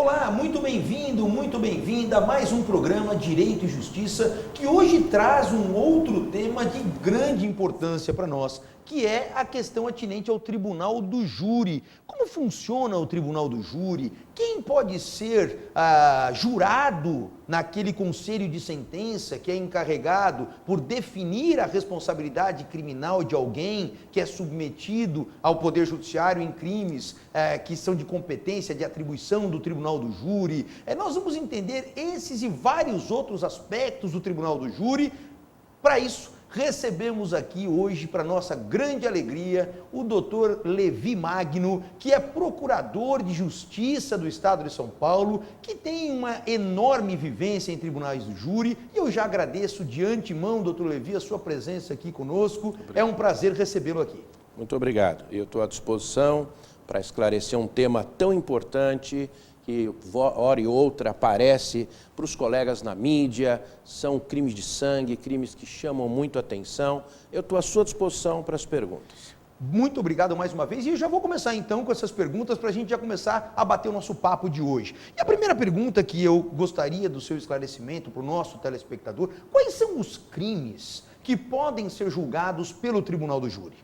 Olá, muito bem-vindo, muito bem-vinda a mais um programa Direito e Justiça, que hoje traz um outro tema de grande importância para nós, que é a questão atinente ao Tribunal do Júri. Como funciona o Tribunal do Júri? Quem pode ser jurado naquele conselho de sentença que é encarregado por definir a responsabilidade criminal de alguém que é submetido ao Poder Judiciário em crimes que são de competência, de atribuição do Tribunal do Júri? Nós vamos entender esses e vários outros aspectos do Tribunal do Júri. Para isso, recebemos aqui hoje, para nossa grande alegria, o doutor Levi Magno, que é procurador de Justiça do Estado de São Paulo, que tem uma enorme vivência em tribunais do júri, e eu já agradeço de antemão, doutor Levi, a sua presença aqui conosco. É um prazer recebê-lo aqui. Muito obrigado. Eu estou à disposição para esclarecer um tema tão importante que hora e outra aparece para os colegas na mídia, são crimes de sangue, crimes que chamam muito atenção. Eu estou à sua disposição para as perguntas. Muito obrigado mais uma vez, e eu já vou começar então com essas perguntas para a gente já começar a bater o nosso papo de hoje. E a primeira pergunta que eu gostaria do seu esclarecimento para o nosso telespectador: quais são os crimes que podem ser julgados pelo Tribunal do Júri?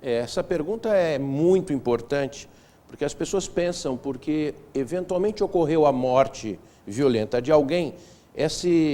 Essa pergunta é muito importante, porque as pessoas pensam, porque eventualmente ocorreu a morte violenta de alguém,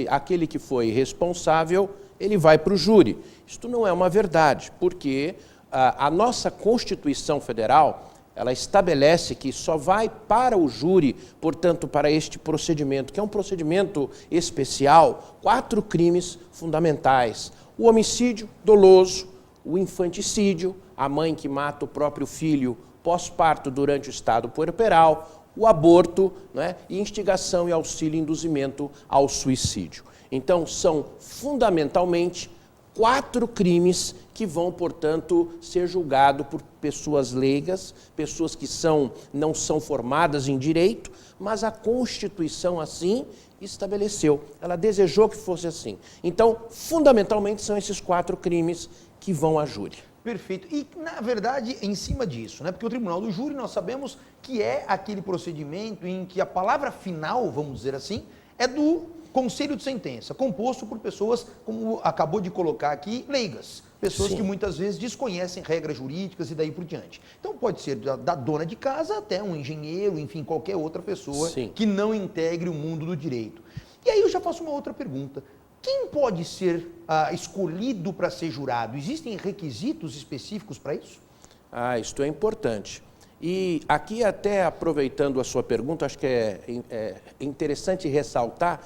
aquele que foi responsável, ele vai para o júri. Isto não é uma verdade, porque a nossa Constituição Federal, ela estabelece que só vai para o júri, portanto, para este procedimento, que é um procedimento especial, 4 crimes fundamentais: o homicídio doloso, o infanticídio, a mãe que mata o próprio filho pós-parto durante o estado puerperal, o aborto, né, e instigação e auxílio e induzimento ao suicídio. Então, são fundamentalmente 4 crimes que vão, portanto, ser julgados por pessoas leigas, pessoas que não são formadas em direito, mas a Constituição assim estabeleceu. Ela desejou que fosse assim. Então, fundamentalmente, são esses 4 crimes que vão a júri. Perfeito. E, na verdade, em cima disso, né? Porque o Tribunal do Júri, nós sabemos que é aquele procedimento em que a palavra final, vamos dizer assim, é do conselho de sentença, composto por pessoas, como acabou de colocar aqui, leigas. Pessoas que muitas vezes desconhecem regras jurídicas e daí por diante. Então pode ser da dona de casa até um engenheiro, enfim, qualquer outra pessoa que não integre o mundo do direito. E aí eu já faço uma outra pergunta. Quem pode ser escolhido para ser jurado? Existem requisitos específicos para isso? Isto é importante. E aqui, até aproveitando a sua pergunta, acho que é interessante ressaltar,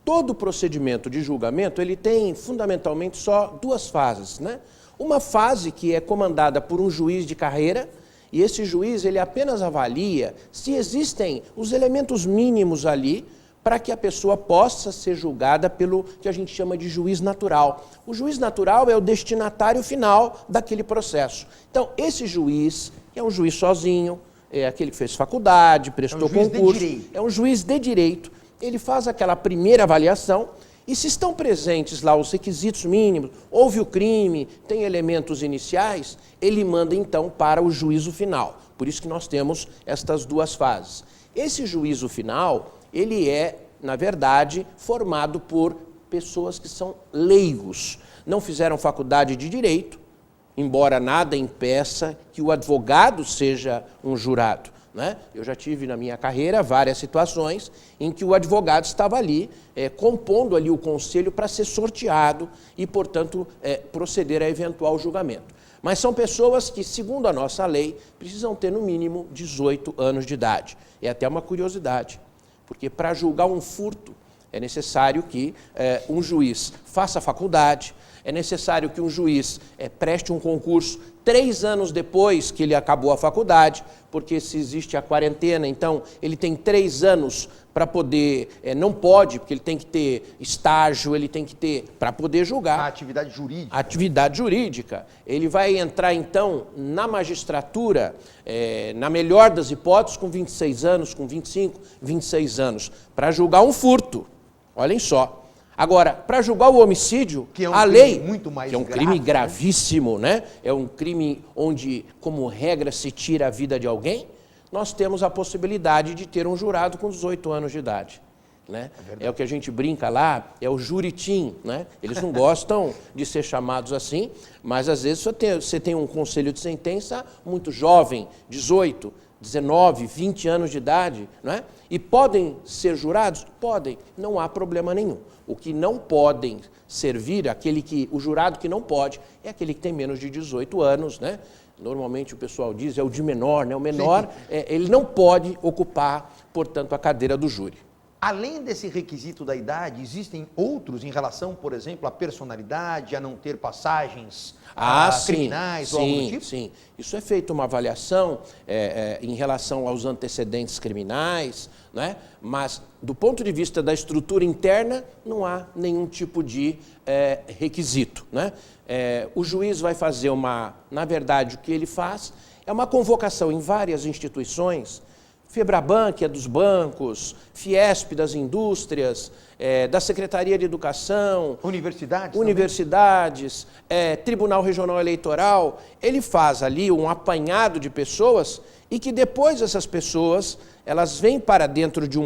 todo procedimento de julgamento, ele tem fundamentalmente só 2 fases, né? Uma fase que é comandada por um juiz de carreira, e esse juiz ele apenas avalia se existem os elementos mínimos ali para que a pessoa possa ser julgada pelo que a gente chama de juiz natural. O juiz natural é o destinatário final daquele processo. Então, esse juiz, que é um juiz sozinho, é aquele que fez faculdade, prestou concurso, é um juiz de direito, ele faz aquela primeira avaliação, e se estão presentes lá os requisitos mínimos, houve o crime, tem elementos iniciais, ele manda então para o juízo final. Por isso que nós temos estas 2 fases. Esse juízo final, ele é, na verdade, formado por pessoas que são leigos, não fizeram faculdade de direito, embora nada impeça que o advogado seja um jurado, né? Eu já tive na minha carreira várias situações em que o advogado estava ali, compondo ali o conselho para ser sorteado e, portanto, proceder a eventual julgamento. Mas são pessoas que, segundo a nossa lei, precisam ter no mínimo 18 anos de idade. É até uma curiosidade, porque para julgar um furto é necessário que um juiz faça faculdade, é necessário que um juiz preste um concurso 3 anos depois que ele acabou a faculdade, porque se existe a quarentena, então ele tem 3 anos para poder, não pode, porque ele tem que ter estágio, ele tem que ter, para poder julgar. A atividade jurídica. Atividade jurídica. Ele vai entrar, então, na magistratura, na melhor das hipóteses, com 26 anos, com 25, 26 anos, para julgar um furto. Olhem só. Agora, para julgar o homicídio, que é um a crime lei, muito mais que é um grave, crime gravíssimo, né? É um crime onde, como regra, se tira a vida de alguém, nós temos a possibilidade de ter um jurado com 18 anos de idade. Né? É o que a gente brinca lá, é o juritim, né? Eles não gostam de ser chamados assim, mas às vezes você tem um conselho de sentença muito jovem, 18, 19, 20 anos de idade, né? E podem ser jurados? Podem, não há problema nenhum. O que não podem servir, o jurado que não pode, é aquele que tem menos de 18 anos, né? Normalmente o pessoal diz, é o de menor, né? O menor, ele não pode ocupar, portanto, a cadeira do júri. Além desse requisito da idade, existem outros em relação, por exemplo, à personalidade, a não ter passagens criminais ou algo do tipo? Sim. Isso é feita uma avaliação em relação aos antecedentes criminais, né? Mas do ponto de vista da estrutura interna, não há nenhum tipo de requisito, né? O juiz vai fazer na verdade, o que ele faz é uma convocação em várias instituições, Febraban, que é dos bancos, Fiesp das indústrias, da Secretaria de Educação, universidades, Tribunal Regional Eleitoral. Ele faz ali um apanhado de pessoas e que depois essas pessoas, elas vêm para dentro de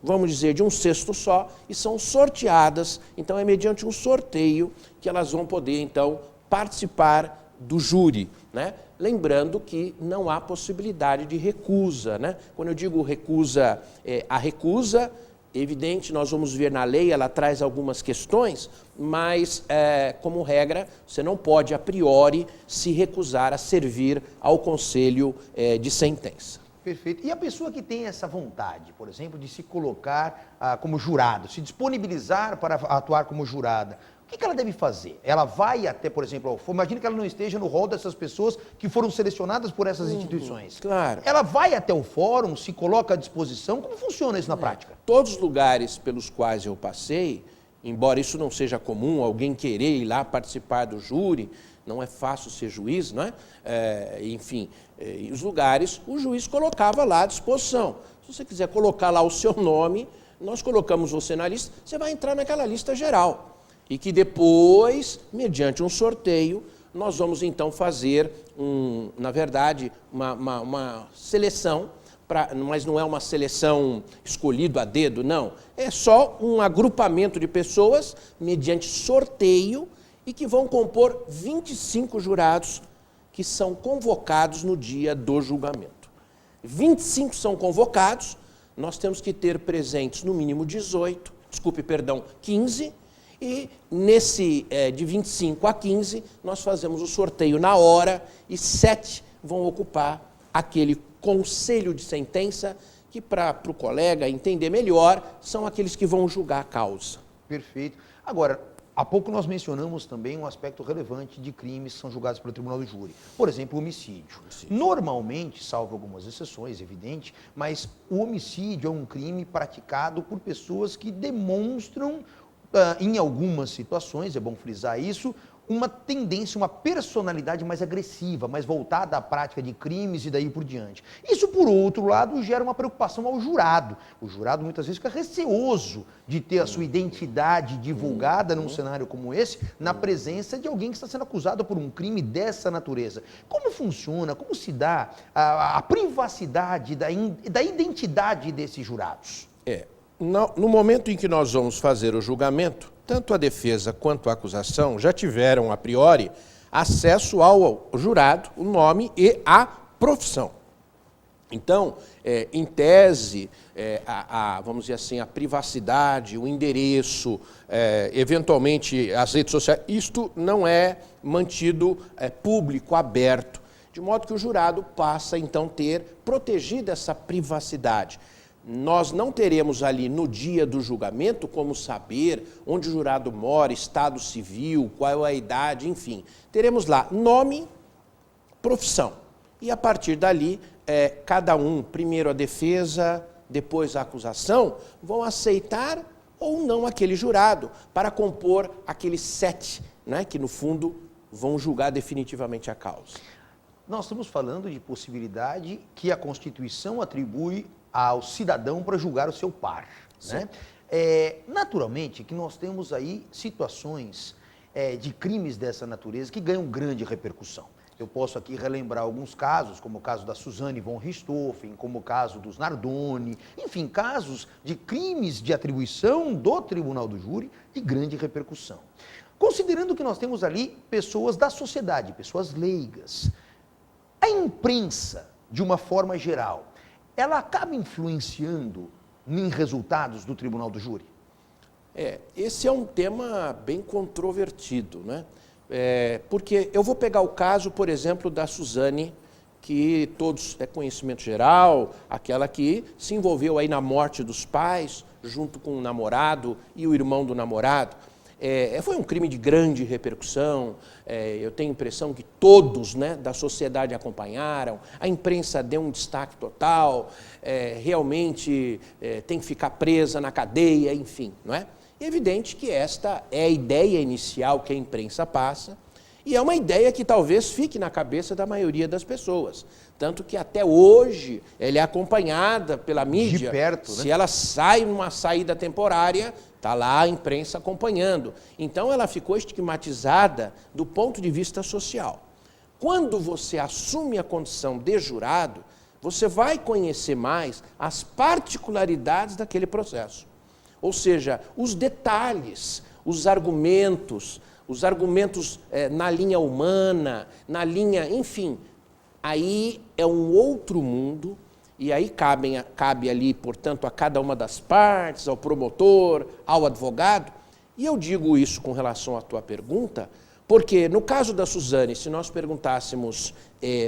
vamos dizer, de um cesto só e são sorteadas. Então é mediante um sorteio que elas vão poder, então, participar do júri, né? Lembrando que não há possibilidade de recusa, né? Quando eu digo recusa, a recusa, evidente, nós vamos ver na lei, ela traz algumas questões, mas, como regra, você não pode, a priori, se recusar a servir ao conselho de sentença. Perfeito. E a pessoa que tem essa vontade, por exemplo, de se colocar como jurado, se disponibilizar para atuar como jurada, o que ela deve fazer? Ela vai até, por exemplo, imagine que ela não esteja no rol dessas pessoas que foram selecionadas por essas instituições. Claro. Ela vai até o fórum, se coloca à disposição. Como funciona isso na prática? Todos os lugares pelos quais eu passei, embora isso não seja comum, alguém querer ir lá participar do júri, não é fácil ser juiz, não é? Enfim, os lugares, o juiz colocava lá à disposição. Se você quiser colocar lá o seu nome, nós colocamos você na lista, você vai entrar naquela lista geral. E que depois, mediante um sorteio, nós vamos então fazer, na verdade, uma seleção, mas não é uma seleção escolhida a dedo, não. É só um agrupamento de pessoas, mediante sorteio, e que vão compor 25 jurados que são convocados no dia do julgamento. 25 são convocados, nós temos que ter presentes no mínimo 15, e nesse de 25 a 15, nós fazemos o sorteio na hora e 7 vão ocupar aquele conselho de sentença que, para o colega entender melhor, são aqueles que vão julgar a causa. Perfeito. Agora, há pouco nós mencionamos também um aspecto relevante de crimes que são julgados pelo Tribunal do Júri. Por exemplo, o homicídio. Normalmente, salvo algumas exceções, evidente, mas o homicídio é um crime praticado por pessoas que demonstram em algumas situações, é bom frisar isso, uma tendência, uma personalidade mais agressiva, mais voltada à prática de crimes e daí por diante. Isso, por outro lado, gera uma preocupação ao jurado. O jurado muitas vezes fica receoso de ter a sua identidade divulgada num cenário como esse, na presença de alguém que está sendo acusado por um crime dessa natureza. Como funciona, como se dá a privacidade da identidade desses jurados? No momento em que nós vamos fazer o julgamento, tanto a defesa quanto a acusação já tiveram, a priori, acesso ao jurado, o nome e a profissão. Então, em tese, vamos dizer assim, a privacidade, o endereço, eventualmente as redes sociais, isto não é mantido público, aberto, de modo que o jurado passa, então, ter protegida essa privacidade. Nós não teremos ali no dia do julgamento como saber onde o jurado mora, estado civil, qual é a idade, enfim. Teremos lá nome, profissão. E a partir dali, cada um, primeiro a defesa, depois a acusação, vão aceitar ou não aquele jurado para compor aqueles 7, né, que no fundo vão julgar definitivamente a causa. Nós estamos falando de possibilidade que a Constituição atribui ao cidadão para julgar o seu par, né? Naturalmente que nós temos aí situações de crimes dessa natureza que ganham grande repercussão. Eu posso aqui relembrar alguns casos, como o caso da Suzane von Richthofen, como o caso dos Nardoni, enfim, casos de crimes de atribuição do Tribunal do Júri de grande repercussão. Considerando que nós temos ali pessoas da sociedade, pessoas leigas, a imprensa, de uma forma geral, ela acaba influenciando em resultados do Tribunal do Júri? Esse é um tema bem controvertido, né? Porque eu vou pegar o caso, por exemplo, da Suzane, que todos é conhecimento geral, aquela que se envolveu aí na morte dos pais, junto com o namorado e o irmão do namorado. Foi um crime de grande repercussão, eu tenho a impressão que todos, né, da sociedade acompanharam, a imprensa deu um destaque total, realmente tem que ficar presa na cadeia, enfim, não é? É evidente que esta é a ideia inicial que a imprensa passa, e é uma ideia que talvez fique na cabeça da maioria das pessoas. Tanto que até hoje ela é acompanhada pela mídia. De perto, né? Se ela sai numa saída temporária, está lá a imprensa acompanhando. Então ela ficou estigmatizada do ponto de vista social. Quando você assume a condição de jurado, você vai conhecer mais as particularidades daquele processo. Ou seja, os detalhes, os argumentos na linha humana, na linha, enfim, aí é um outro mundo, e aí cabe ali, portanto, a cada uma das partes, ao promotor, ao advogado. E eu digo isso com relação à tua pergunta, porque no caso da Suzane, se nós perguntássemos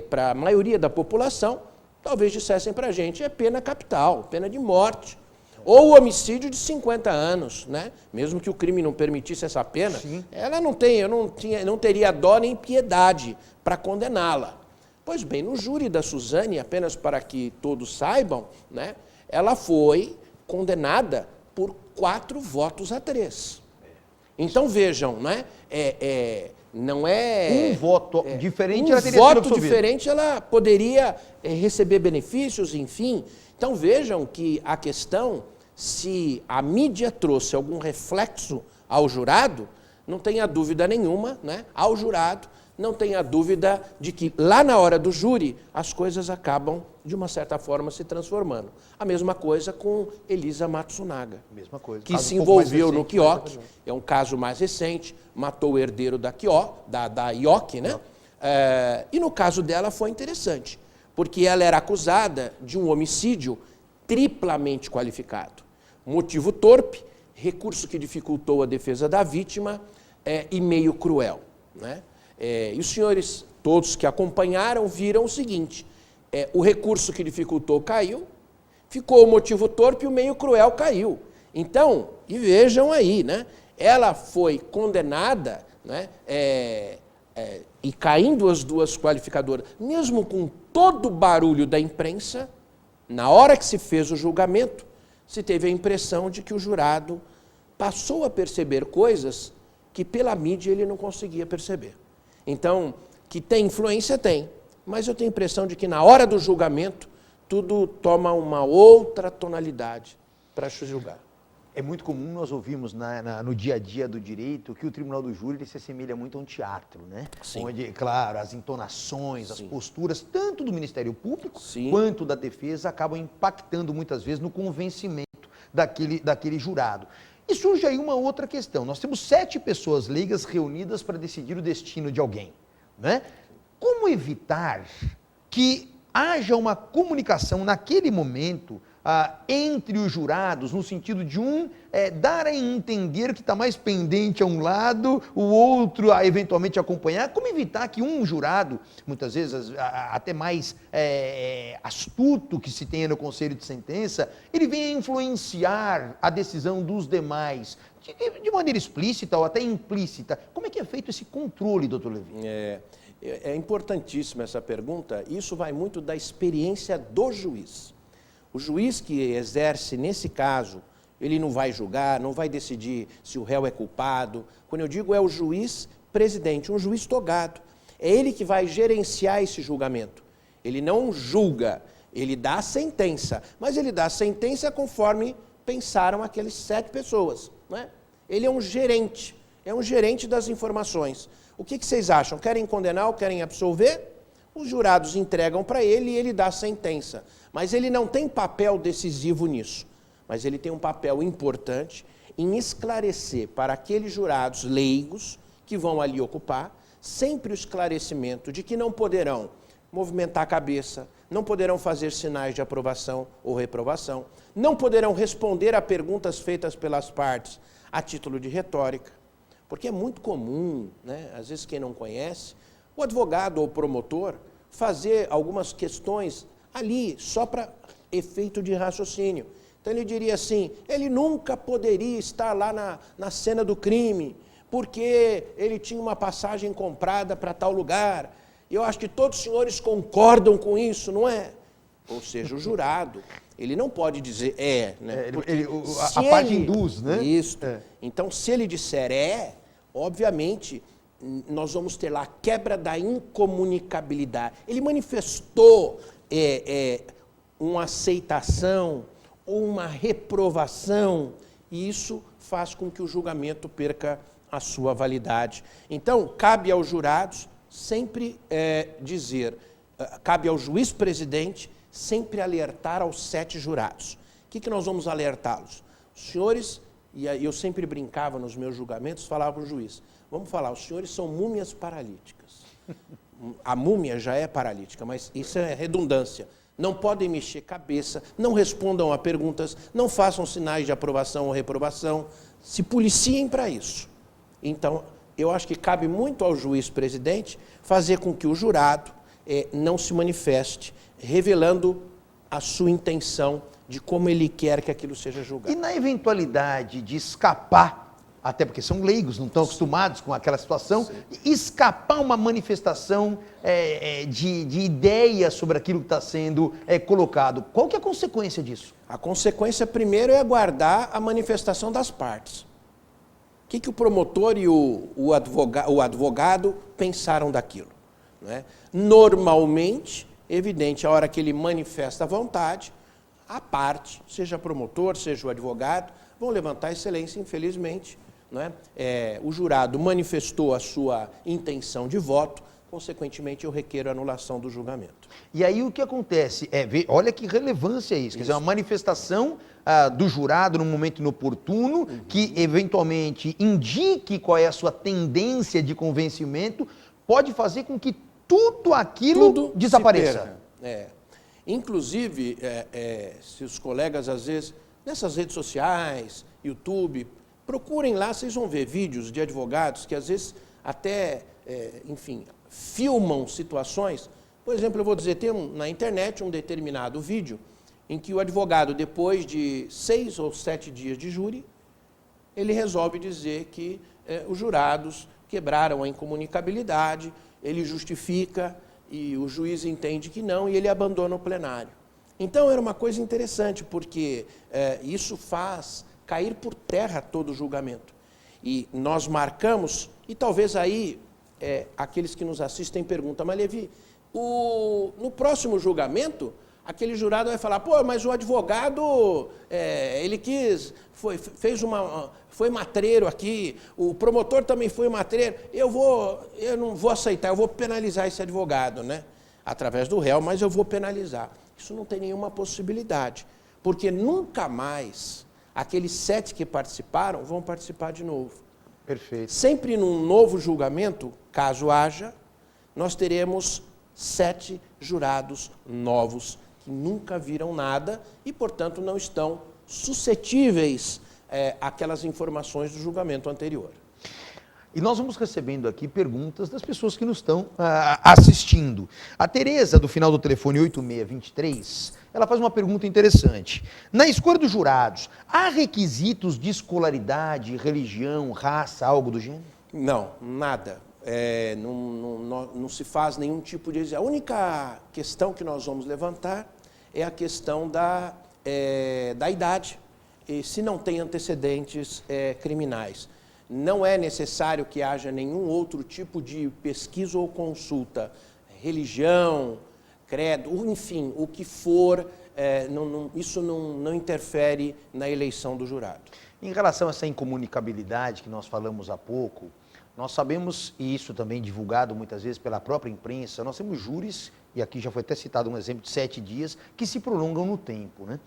para a maioria da população, talvez dissessem para a gente, é pena capital, pena de morte. Ou homicídio de 50 anos, né? Mesmo que o crime não permitisse essa pena, sim, ela não teria dó nem piedade para condená-la. Pois bem, no júri da Suzane, apenas para que todos saibam, né, ela foi condenada por 4 votos a 3. Então vejam, né, não é... Um voto diferente, ela teria sido absolvida. Um voto diferente, ela poderia receber benefícios, enfim. Então vejam que a questão, se a mídia trouxe algum reflexo ao jurado, não tenha dúvida nenhuma, né, ao jurado, não tenha dúvida de que lá na hora do júri as coisas acabam, de uma certa forma, se transformando. A mesma coisa com Elisa Matsunaga, mesma coisa. Que se envolveu no QIOC, é um caso mais recente, matou o herdeiro da IOC, né? E no caso dela foi interessante, porque ela era acusada de um homicídio triplamente qualificado. Motivo torpe, recurso que dificultou a defesa da vítima e meio cruel, né? E os senhores, todos que acompanharam, viram o seguinte, o recurso que dificultou caiu, ficou o motivo torpe e o meio cruel caiu. Então, e vejam aí, né? Ela foi condenada, né? E caindo as duas qualificadoras, mesmo com todo o barulho da imprensa, na hora que se fez o julgamento, se teve a impressão de que o jurado passou a perceber coisas que pela mídia ele não conseguia perceber. Então, que tem influência, tem, mas eu tenho a impressão de que na hora do julgamento tudo toma uma outra tonalidade para se julgar. É muito comum nós ouvirmos no dia a dia do direito que o Tribunal do Júri ele se assemelha muito a um teatro, né? Sim. Onde, claro, as entonações, as posturas, tanto do Ministério Público Sim. quanto da defesa, acabam impactando muitas vezes no convencimento daquele jurado. E surge aí uma outra questão. Nós temos 7 pessoas leigas reunidas para decidir o destino de alguém, né? Como evitar que haja uma comunicação naquele momento entre os jurados, no sentido de dar a entender que está mais pendente a um lado, o outro a eventualmente acompanhar? Como evitar que um jurado, muitas vezes até mais astuto que se tenha no conselho de sentença, ele venha influenciar a decisão dos demais, de maneira explícita ou até implícita? Como é que é feito esse controle, doutor Levi? É importantíssima essa pergunta. Isso vai muito da experiência do juiz. O juiz que exerce, nesse caso, ele não vai julgar, não vai decidir se o réu é culpado. Quando eu digo é o juiz presidente, um juiz togado. É ele que vai gerenciar esse julgamento. Ele não julga, ele dá a sentença, mas ele dá a sentença conforme pensaram aquelas 7 pessoas, né? Ele é um gerente das informações. O que vocês acham? Querem condenar ou querem absolver? Os jurados entregam para ele e ele dá a sentença. Mas ele não tem papel decisivo nisso. Mas ele tem um papel importante em esclarecer para aqueles jurados leigos que vão ali ocupar, sempre o esclarecimento de que não poderão movimentar a cabeça, não poderão fazer sinais de aprovação ou reprovação, não poderão responder a perguntas feitas pelas partes a título de retórica, porque é muito comum, né, às vezes quem não conhece, o advogado ou o promotor fazer algumas questões ali só para efeito de raciocínio. Então ele diria assim, ele nunca poderia estar lá na cena do crime, porque ele tinha uma passagem comprada para tal lugar. Eu acho que todos os senhores concordam com isso, não é? Ou seja, o jurado, ele não pode dizer né? A parte induz, né? Isso. Então, se ele disser obviamente, nós vamos ter lá a quebra da incomunicabilidade. Ele manifestou uma aceitação ou uma reprovação, e isso faz com que o julgamento perca a sua validade. Então, cabe aos jurados sempre cabe ao juiz-presidente sempre alertar aos 7 jurados. O que nós vamos alertá-los? Os senhores, e eu sempre brincava nos meus julgamentos, falava para o juiz, vamos falar, os senhores são múmias paralíticas. A múmia já é paralítica, mas isso é redundância. Não podem mexer cabeça, não respondam a perguntas, não façam sinais de aprovação ou reprovação, se policiem para isso. Então, eu acho que cabe muito ao juiz-presidente fazer com que o jurado não se manifeste, revelando a sua intenção de como ele quer que aquilo seja julgado. E na eventualidade de escapar, até porque são leigos, não estão acostumados com aquela situação, sim, escapar uma manifestação de ideia sobre aquilo que está sendo colocado, qual que é a consequência disso? A consequência, primeiro, é aguardar a manifestação das partes. O que o promotor e o advogado pensaram daquilo? Né? Normalmente, evidente, a hora que ele manifesta a vontade, a parte, seja promotor, seja o advogado, vão levantar excelência, infelizmente. Né? O jurado manifestou a sua intenção de voto, consequentemente eu requeiro a anulação do julgamento. E aí o que acontece? Olha que relevância isso, quer dizer, uma manifestação do jurado num momento inoportuno, que eventualmente indique qual é a sua tendência de convencimento, pode fazer com que tudo aquilo desapareça. Inclusive, se os colegas, às vezes, nessas redes sociais, YouTube, procurem lá, vocês vão ver vídeos de advogados que, às vezes, até, filmam situações. Por exemplo, eu vou dizer, tem na internet um determinado vídeo em que o advogado, depois de 6 ou 7 dias de júri, ele resolve dizer que os jurados quebraram a incomunicabilidade, ele justifica e o juiz entende que não e ele abandona o plenário. Então, era uma coisa interessante, porque isso faz cair por terra todo o julgamento. E nós marcamos, e talvez aí aqueles que nos assistem perguntam, mas Levi, no próximo julgamento, aquele jurado vai falar, pô, mas o advogado, ele foi matreiro aqui, o promotor também foi matreiro, eu não vou aceitar, eu vou penalizar esse advogado, né? Através do réu, mas eu vou penalizar. Isso não tem nenhuma possibilidade, porque nunca mais aqueles 7 que participaram vão participar de novo. Perfeito. Sempre num novo julgamento, caso haja, nós teremos 7 jurados novos que nunca viram nada e, portanto, não estão suscetíveis àquelas informações do julgamento anterior. E nós vamos recebendo aqui perguntas das pessoas que nos estão assistindo. A Tereza, do final do telefone 8623, ela faz uma pergunta interessante. Na escolha dos jurados, há requisitos de escolaridade, religião, raça, algo do gênero? Não, nada. Não se faz nenhum tipo de... A única questão que nós vamos levantar é a questão da idade, e se não tem antecedentes criminais. Não é necessário que haja nenhum outro tipo de pesquisa ou consulta, religião, credo, enfim, o que for, isso não interfere na eleição do jurado. Em relação a essa incomunicabilidade que nós falamos há pouco, Nós sabemos, e isso também divulgado muitas vezes pela própria imprensa, nós temos júris, e aqui já foi até citado um exemplo de 7 dias, que se prolongam no tempo, né?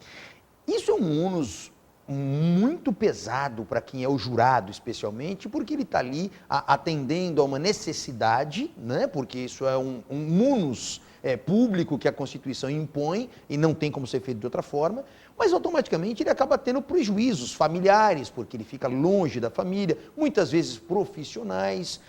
Isso é um ônus muito pesado para quem é o jurado, especialmente, porque ele está ali atendendo a uma necessidade, né? Porque isso é um munus público que a Constituição impõe e não tem como ser feito de outra forma, mas automaticamente ele acaba tendo prejuízos familiares, porque ele fica longe da família, muitas vezes profissionais,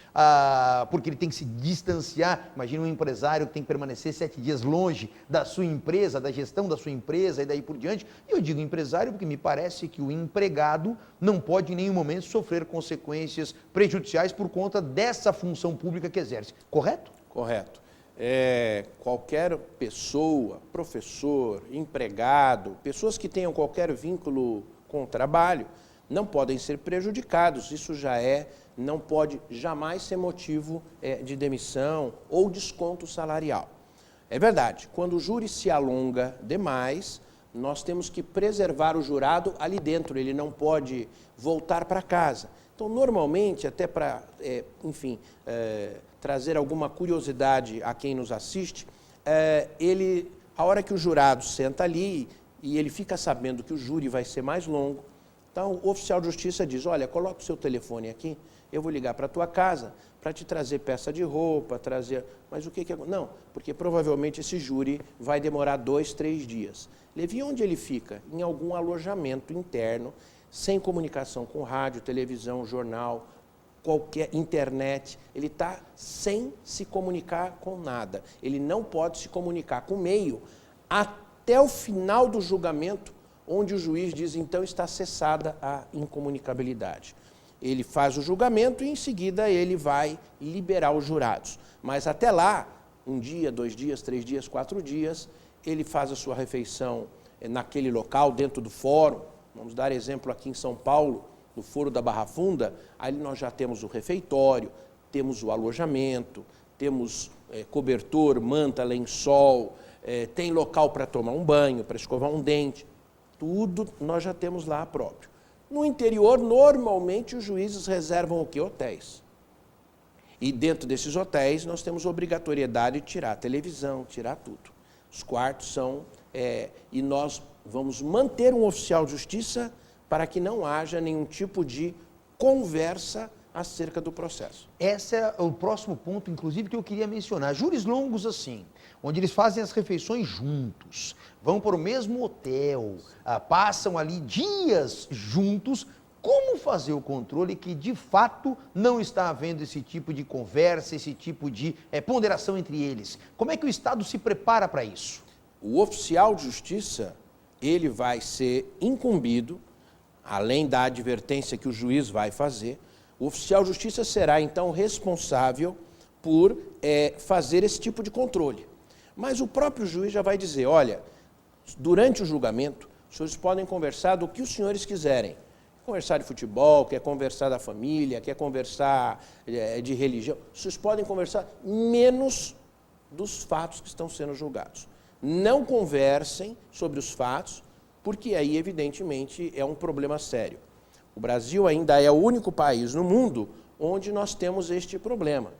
porque ele tem que se distanciar. Imagina um empresário que tem que permanecer 7 dias longe da sua empresa, da gestão da sua empresa e daí por diante. E eu digo empresário porque me parece que o empregado não pode em nenhum momento sofrer consequências prejudiciais por conta dessa função pública que exerce. Correto? Correto. Qualquer pessoa, professor, empregado, pessoas que tenham qualquer vínculo com o trabalho, não podem ser prejudicados. Isso não pode jamais ser motivo de demissão ou desconto salarial. É verdade, quando o júri se alonga demais, nós temos que preservar o jurado ali dentro, ele não pode voltar para casa. Então, normalmente, até para, trazer alguma curiosidade a quem nos assiste, a hora que o jurado senta ali e ele fica sabendo que o júri vai ser mais longo, então o oficial de justiça diz, olha, coloca o seu telefone aqui, eu vou ligar para a tua casa para te trazer peça de roupa, Mas o que é? Não, porque provavelmente esse júri vai demorar 2, 3 dias. Leve onde ele fica? Em algum alojamento interno, sem comunicação com rádio, televisão, jornal, qualquer internet, ele está sem se comunicar com nada. Ele não pode se comunicar com o meio até o final do julgamento, onde o juiz diz, então, está cessada a incomunicabilidade. Ele faz o julgamento e, em seguida, ele vai liberar os jurados. Mas até lá, 1 dia, 2 dias, 3 dias, 4 dias, ele faz a sua refeição naquele local, dentro do fórum. Vamos dar exemplo aqui em São Paulo, no Foro da Barra Funda, ali nós já temos o refeitório, temos o alojamento, temos cobertor, manta, lençol, tem local para tomar um banho, para escovar um dente, tudo nós já temos lá próprio. No interior, normalmente, os juízes reservam o quê? Hotéis. E dentro desses hotéis, nós temos obrigatoriedade de tirar a televisão, tirar tudo. Os quartos são... e nós vamos manter um oficial de justiça para que não haja nenhum tipo de conversa acerca do processo. Esse é o próximo ponto, inclusive, que eu queria mencionar. Júris longos assim, onde eles fazem as refeições juntos, vão para o mesmo hotel, passam ali dias juntos. Como fazer o controle que, de fato, não está havendo esse tipo de conversa, esse tipo de ponderação entre eles? Como é que o Estado se prepara para isso? O oficial de justiça, ele vai ser incumbido, além da advertência que o juiz vai fazer, o oficial de justiça será, então, responsável por fazer esse tipo de controle. Mas o próprio juiz já vai dizer, olha, durante o julgamento, os senhores podem conversar do que os senhores quiserem. Quer conversar de futebol, quer conversar da família, quer conversar de religião. Os senhores podem conversar menos dos fatos que estão sendo julgados. Não conversem sobre os fatos, porque aí, evidentemente, é um problema sério. O Brasil ainda é o único país no mundo onde nós temos este problema.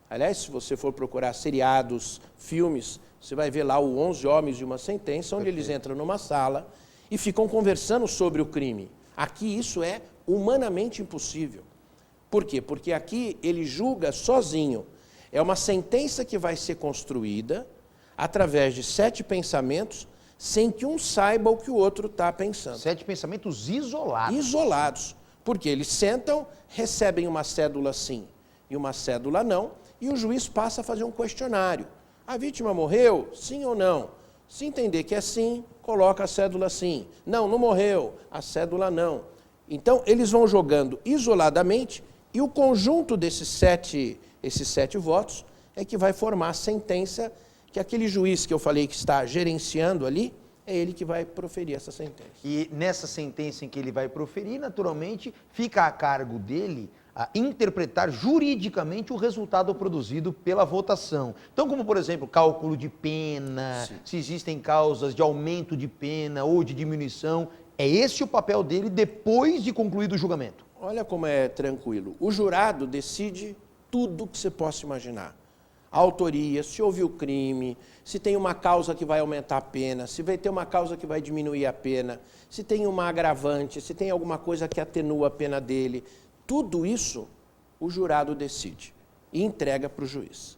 Aliás, se você for procurar seriados, filmes, você vai ver lá o 11 Homens e uma Sentença, onde eles entram numa sala e ficam conversando sobre o crime. Aqui isso é humanamente impossível. Por quê? Porque aqui ele julga sozinho. É uma sentença que vai ser construída através de 7 pensamentos, sem que um saiba o que o outro está pensando. 7 pensamentos isolados. Isolados. Porque eles sentam, recebem uma cédula sim e uma cédula não, e o juiz passa a fazer um questionário. A vítima morreu? Sim ou não? Se entender que é sim, coloca a cédula sim. Não, não morreu, a cédula não. Então, eles vão jogando isoladamente e o conjunto desses 7 votos é que vai formar a sentença que aquele juiz que eu falei que está gerenciando ali, é ele que vai proferir essa sentença. E nessa sentença em que ele vai proferir, naturalmente, fica a cargo dele a interpretar juridicamente o resultado produzido pela votação. Então, como, por exemplo, cálculo de pena, sim, se existem causas de aumento de pena ou de diminuição, é esse o papel dele depois de concluído o julgamento? Olha como é tranquilo. O jurado decide tudo que você possa imaginar. A autoria, se houve o crime, se tem uma causa que vai aumentar a pena, se vai ter uma causa que vai diminuir a pena, se tem uma agravante, se tem alguma coisa que atenua a pena dele. Tudo isso o jurado decide e entrega para o juiz.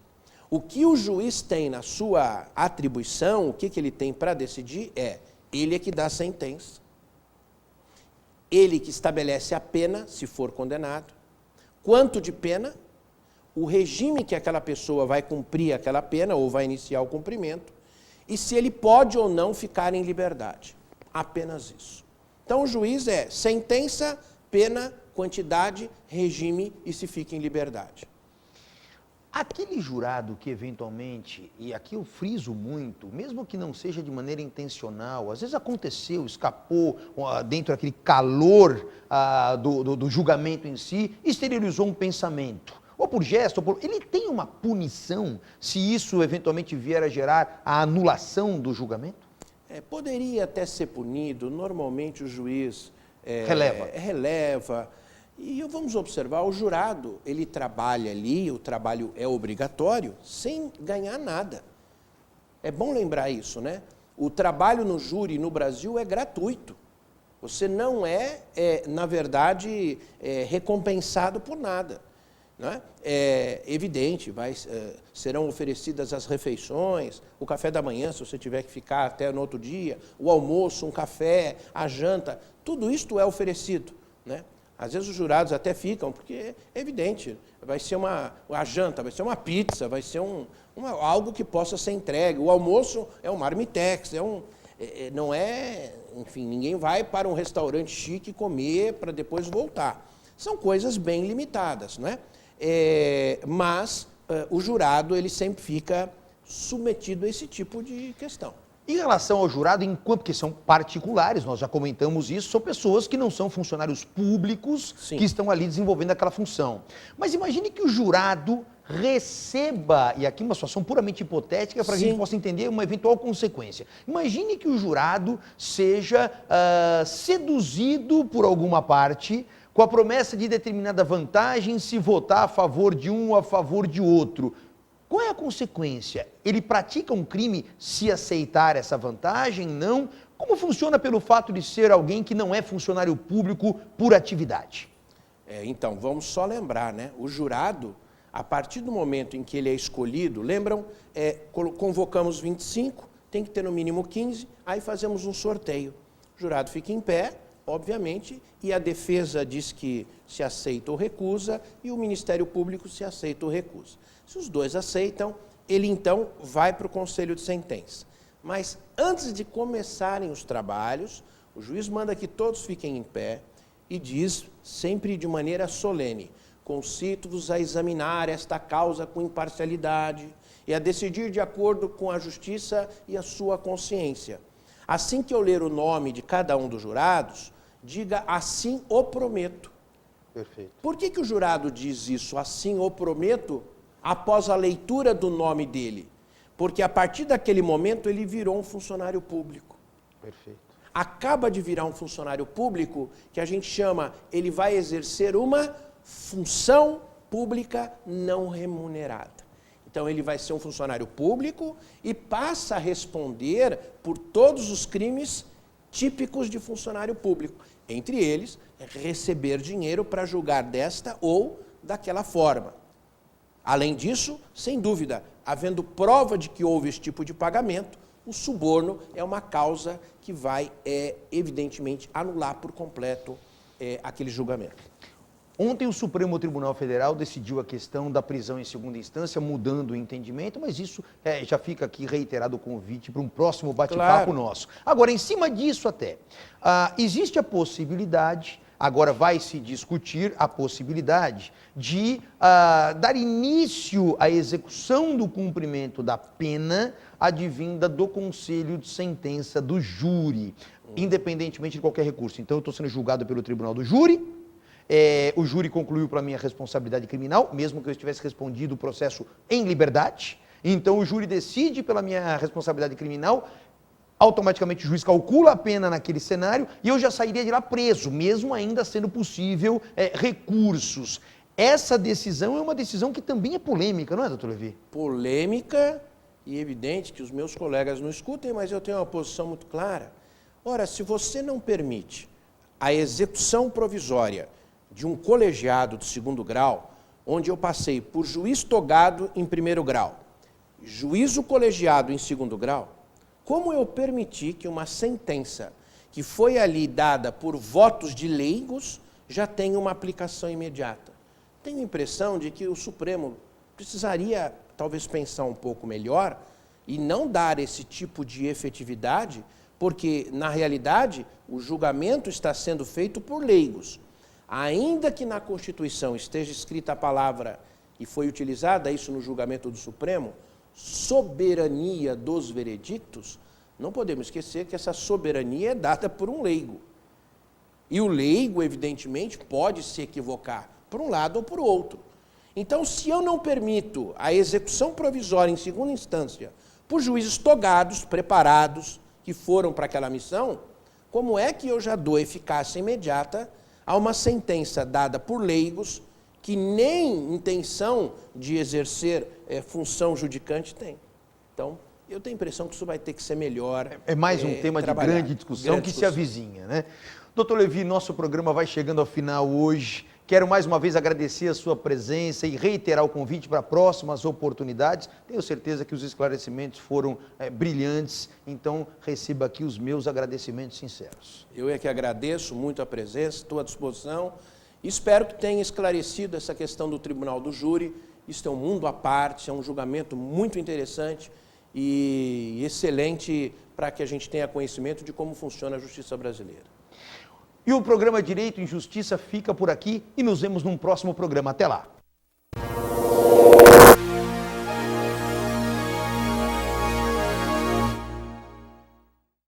O que o juiz tem na sua atribuição, o que ele tem para decidir ele é que dá a sentença, ele que estabelece a pena, se for condenado, quanto de pena, o regime que aquela pessoa vai cumprir aquela pena ou vai iniciar o cumprimento e se ele pode ou não ficar em liberdade. Apenas isso. Então o juiz é sentença, pena, quantidade, regime e se fica em liberdade. Aquele jurado que eventualmente, e aqui eu friso muito, mesmo que não seja de maneira intencional, às vezes aconteceu, escapou dentro daquele calor do julgamento em si, exteriorizou um pensamento. Ou por gesto, ele tem uma punição se isso eventualmente vier a gerar a anulação do julgamento? Poderia até ser punido, normalmente o juiz releva. E vamos observar, o jurado, ele trabalha ali, o trabalho é obrigatório, sem ganhar nada. É bom lembrar isso, né? O trabalho no júri no Brasil é gratuito. Você não na verdade, recompensado por nada. Né? É evidente, serão oferecidas as refeições, o café da manhã, se você tiver que ficar até no outro dia, o almoço, um café, a janta, tudo isto é oferecido. Né? Às vezes os jurados até ficam, porque é evidente, vai ser a janta, vai ser uma pizza, vai ser algo que possa ser entregue. O almoço é um marmitex, não é, enfim, ninguém vai para um restaurante chique comer para depois voltar. São coisas bem limitadas, não é? Mas o jurado ele sempre fica submetido a esse tipo de questão. Em relação ao jurado, porque são particulares, nós já comentamos isso, são pessoas que não são funcionários públicos, sim, que estão ali desenvolvendo aquela função. Mas imagine que o jurado receba, e aqui uma situação puramente hipotética para que a gente possa entender uma eventual consequência. Imagine que o jurado seja seduzido por alguma parte com a promessa de determinada vantagem se votar a favor de um ou a favor de outro. Qual é a consequência? Ele pratica um crime se aceitar essa vantagem? Não? Como funciona pelo fato de ser alguém que não é funcionário público por atividade? Então, vamos só lembrar, né? O jurado, a partir do momento em que ele é escolhido, lembram? Convocamos 25, tem que ter no mínimo 15, aí fazemos um sorteio. O jurado fica em pé, obviamente, e a defesa diz que se aceita ou recusa, e o Ministério Público se aceita ou recusa. Se os dois aceitam, ele então vai para o Conselho de Sentença. Mas antes de começarem os trabalhos, o juiz manda que todos fiquem em pé e diz, sempre de maneira solene, concito-vos a examinar esta causa com imparcialidade e a decidir de acordo com a justiça e a sua consciência. Assim que eu ler o nome de cada um dos jurados, diga assim o prometo. Perfeito. Por que o jurado diz isso, assim o prometo, após a leitura do nome dele? Porque a partir daquele momento ele virou um funcionário público. Perfeito. Acaba de virar um funcionário público que a gente chama, ele vai exercer uma função pública não remunerada. Então ele vai ser um funcionário público e passa a responder por todos os crimes típicos de funcionário público. Entre eles, receber dinheiro para julgar desta ou daquela forma. Além disso, sem dúvida, havendo prova de que houve esse tipo de pagamento, o suborno é uma causa que vai, evidentemente, anular por completo aquele julgamento. Ontem o Supremo Tribunal Federal decidiu a questão da prisão em segunda instância, mudando o entendimento, mas isso já fica aqui reiterado o convite para um próximo bate-papo nosso. Agora, em cima disso até, existe a possibilidade, agora vai se discutir a possibilidade de dar início à execução do cumprimento da pena advinda do conselho de sentença do júri, independentemente de qualquer recurso. Então, eu estou sendo julgado pelo tribunal do júri, o júri concluiu para mim a responsabilidade criminal, mesmo que eu estivesse respondido o processo em liberdade. Então, o júri decide pela minha responsabilidade criminal. automaticamente o juiz calcula a pena naquele cenário e eu já sairia de lá preso, mesmo ainda sendo possível recursos. Essa decisão é uma decisão que também é polêmica, não é, doutor Levi? Polêmica e evidente que os meus colegas não escutem, mas eu tenho uma posição muito clara. Ora, se você não permite a execução provisória de um colegiado de 2º grau, onde eu passei por juiz togado em 1º grau, juízo colegiado em 2º grau, como eu permiti que uma sentença que foi ali dada por votos de leigos já tenha uma aplicação imediata? Tenho a impressão de que o Supremo precisaria talvez pensar um pouco melhor e não dar esse tipo de efetividade, porque, na realidade, o julgamento está sendo feito por leigos. Ainda que na Constituição esteja escrita a palavra, e foi utilizada isso no julgamento do Supremo, soberania dos veredictos, não podemos esquecer que essa soberania é dada por um leigo. E o leigo, evidentemente, pode se equivocar por um lado ou por outro. Então, se eu não permito a execução provisória em 2ª instância por juízes togados, preparados, que foram para aquela missão, como é que eu já dou eficácia imediata a uma sentença dada por leigos que nem intenção de exercer função judicante tem? Então, eu tenho a impressão que isso vai ter que ser melhor. É mais um tema de grande discussão que se avizinha, né? Doutor Levi, nosso programa vai chegando ao final hoje. Quero mais uma vez agradecer a sua presença e reiterar o convite para próximas oportunidades. Tenho certeza que os esclarecimentos foram brilhantes, então receba aqui os meus agradecimentos sinceros. Eu é que agradeço muito a presença, estou à disposição. Espero que tenha esclarecido essa questão do Tribunal do Júri. Isso é um mundo à parte, é um julgamento muito interessante e excelente para que a gente tenha conhecimento de como funciona a justiça brasileira. E o programa Direito e Justiça fica por aqui e nos vemos num próximo programa. Até lá!